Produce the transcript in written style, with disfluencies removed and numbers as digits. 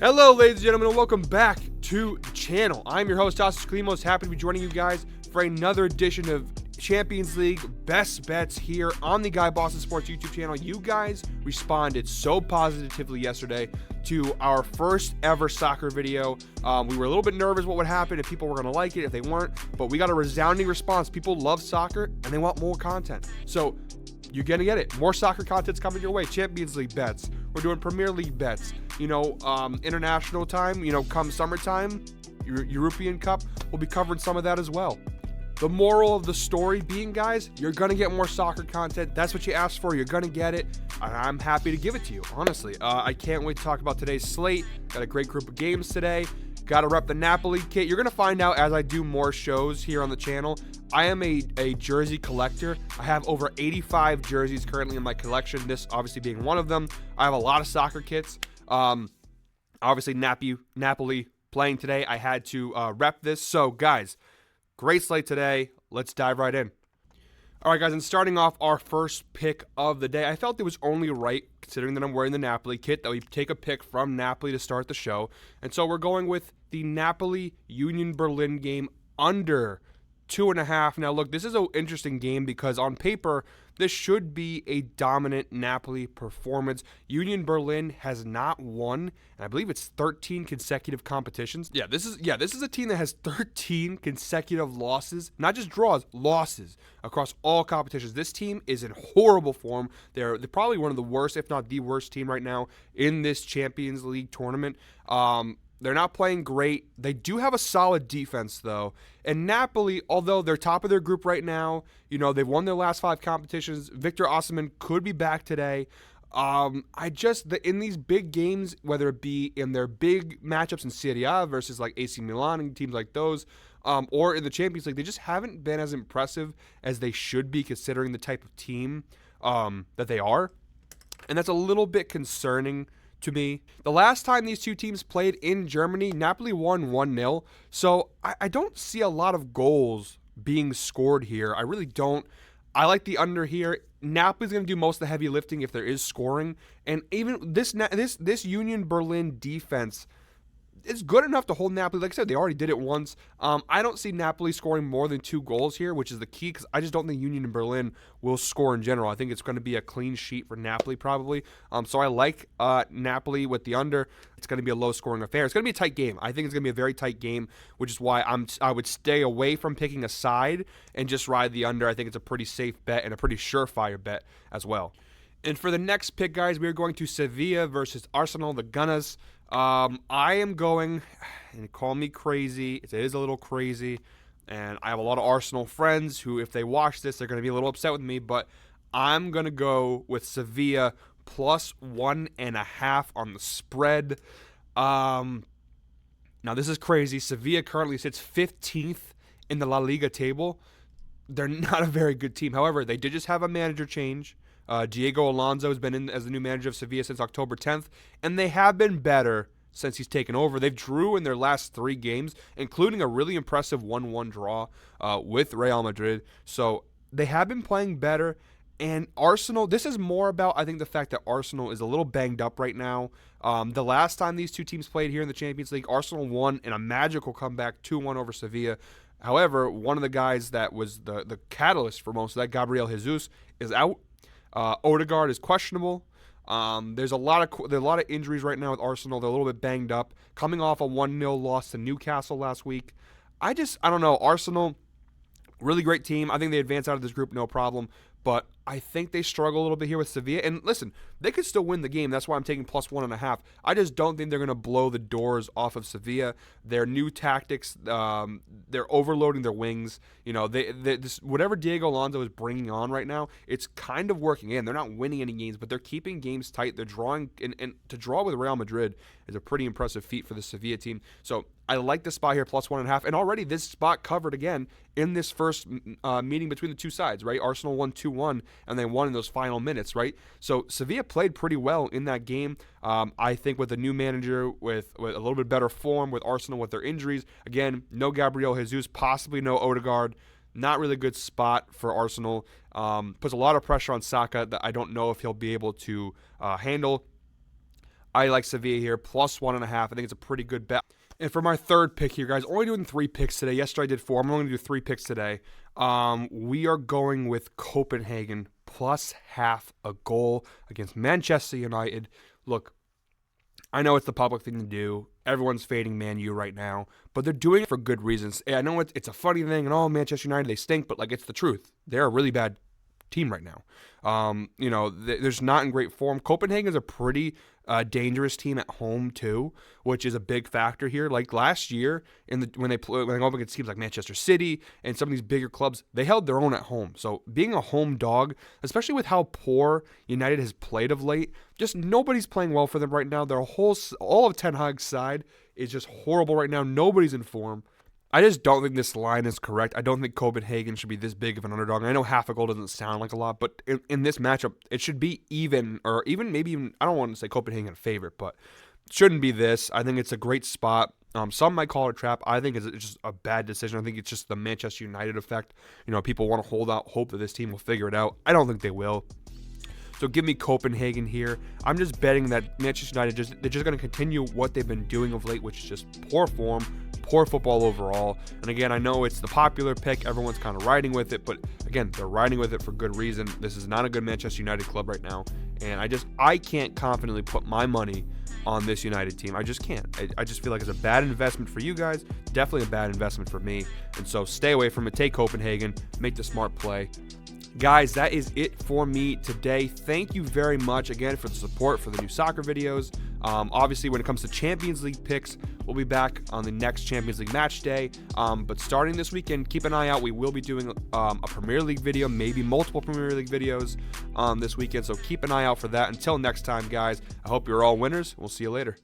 Hello, ladies and gentlemen, and welcome back to the channel. I'm your host, Tassos Klimos. Happy to be joining you guys for another edition of Champions League Best Bets here on the Guy Boston Sports YouTube channel. You guys responded so positively yesterday to our first ever soccer video. We were a little bit nervous what would happen, if people were going to like it, if they weren't, but we got a resounding response. People love soccer and they want more content. So you're going to get it. More soccer content's coming your way. Champions League bets. We're doing Premier League bets. International time, come summertime, European Cup, we'll be covering some of that as well. The moral of the story being, guys, you're going to get more soccer content. That's what you asked for. You're going to get it. And I'm happy to give it to you, honestly. I can't wait to talk about today's slate. Got a great group of games today. Got to rep the Napoli kit. You're going to find out as I do more shows here on the channel. I am a jersey collector. I have over 85 jerseys currently in my collection, this obviously being one of them. I have a lot of soccer kits. Obviously, Napoli playing today. I had to rep this. So, guys, great slate today. Let's dive right in. All right, guys, and starting off our first pick of the day, I felt it was only right, considering that I'm wearing the Napoli kit, that we take a pick from Napoli to start the show. And so we're going with the Napoli Union Berlin game under 2.5. Now, look, this is an interesting game because on paper, this should be a dominant Napoli performance. Union Berlin has not won, and I believe it's 13 consecutive competitions. This is a team that has 13 consecutive losses, not just draws, losses across all competitions. This team is in horrible form. They're probably one of the worst, if not the worst team right now in this Champions League tournament. They're not playing great. They do have a solid defense, though. And Napoli, although they're top of their group right now, they've won their last 5 competitions. Victor Osimhen could be back today. In these big games, whether it be in their big matchups in Serie A versus like AC Milan and teams like those, or in the Champions League, they just haven't been as impressive as they should be considering the type of team that they are. And that's a little bit concerning to me. The last time these two teams played in Germany, Napoli won 1-0. So I don't see a lot of goals being scored here. I really don't. I like the under here. Napoli's going to do most of the heavy lifting if there is scoring. And even this Union Berlin defense is good enough to hold Napoli. Like I said, they already did it once. I don't see Napoli scoring more than 2 goals here, which is the key, because I just don't think Union Berlin will score in general. I think it's going to be a clean sheet for Napoli probably. So I like Napoli with the under. It's going to be a low-scoring affair. It's going to be a tight game. I think it's going to be a very tight game, which is why I would stay away from picking a side and just ride the under. I think it's a pretty safe bet and a pretty surefire bet as well. And for the next pick, guys, we are going to Sevilla versus Arsenal, the Gunners. I am going, and call me crazy, it is a little crazy, and I have a lot of Arsenal friends who, if they watch this, they're going to be a little upset with me, but I'm going to go with Sevilla plus 1.5 on the spread. Now, this is crazy. Sevilla currently sits 15th in the La Liga table. They're not a very good team. However, they did just have a manager change. Diego Alonso has been in as the new manager of Sevilla since October 10th, and they have been better since he's taken over. They've drew in their last 3 games, including a really impressive 1-1 draw with Real Madrid. So they have been playing better. And Arsenal, this is more about, I think, the fact that Arsenal is a little banged up right now. The last time these two teams played here in the Champions League, Arsenal won in a magical comeback 2-1 over Sevilla. However, one of the guys that was the catalyst for most of that, Gabriel Jesus, is out. Odegaard is questionable. There's a lot of injuries right now with Arsenal. They're a little bit banged up. Coming off a 1-0 loss to Newcastle last week. I don't know. Arsenal, really great team. I think they advance out of this group no problem. But I think they struggle a little bit here with Sevilla. And listen, they could still win the game. That's why I'm taking plus 1.5. I just don't think they're going to blow the doors off of Sevilla. Their new tactics, they're overloading their wings. Whatever Diego Alonso is bringing on right now, it's kind of working in. They're not winning any games, but they're keeping games tight. They're drawing, and to draw with Real Madrid is a pretty impressive feat for the Sevilla team. So I like the spot here, plus 1.5. And already this spot covered again in this first meeting between the two sides, right? Arsenal won 2-1, and they won in those final minutes, right? So Sevilla played pretty well in that game. I think with a new manager, with a little bit better form, with Arsenal with their injuries. Again, no Gabriel Jesus, possibly no Odegaard. Not really good spot for Arsenal. Puts a lot of pressure on Saka that I don't know if he'll be able to handle. I like Sevilla here, plus 1.5. I think it's a pretty good bet. And for my third pick here, guys, only doing 3 picks today. Yesterday I did 4. I'm only going to do 3 picks today. We are going with Copenhagen plus half a goal against Manchester United. Look, I know it's the public thing to do. Everyone's fading Man U right now, but they're doing it for good reasons. I know it's a funny thing, and Manchester United, they stink, but like it's the truth. They're a really bad team right now. There's not in great form. Copenhagen is a pretty dangerous team at home too, which is a big factor here. Like last year, when they go up against teams like Manchester City and some of these bigger clubs, they held their own at home. So being a home dog, especially with how poor United has played of late, just nobody's playing well for them right now. All of Ten Hag's side is just horrible right now. Nobody's in form. I just don't think this line is correct. I don't think Copenhagen should be this big of an underdog. I know half a goal doesn't sound like a lot, but in this matchup, it should be even, or maybe even, I don't want to say Copenhagen favorite, but it shouldn't be this. I think it's a great spot. Some might call it a trap. I think it's just a bad decision. I think it's just the Manchester United effect. People want to hold out hope that this team will figure it out. I don't think they will. So give me Copenhagen here. I'm just betting that Manchester United, they're just going to continue what they've been doing of late, which is just poor form, poor football overall. And again, I know it's the popular pick. Everyone's kind of riding with it. But again, they're riding with it for good reason. This is not a good Manchester United club right now. And I can't confidently put my money on this United team. I just can't. I just feel like it's a bad investment for you guys. Definitely a bad investment for me. And so stay away from it. Take Copenhagen. Make the smart play. Guys, that is it for me today. Thank you very much again for the support for the new soccer videos. Obviously, when it comes to Champions League picks, we'll be back on the next Champions League match day. But starting this weekend, keep an eye out. We will be doing a Premier League video, maybe multiple Premier League videos this weekend. So keep an eye out for that. Until next time, guys, I hope you're all winners. We'll see you later.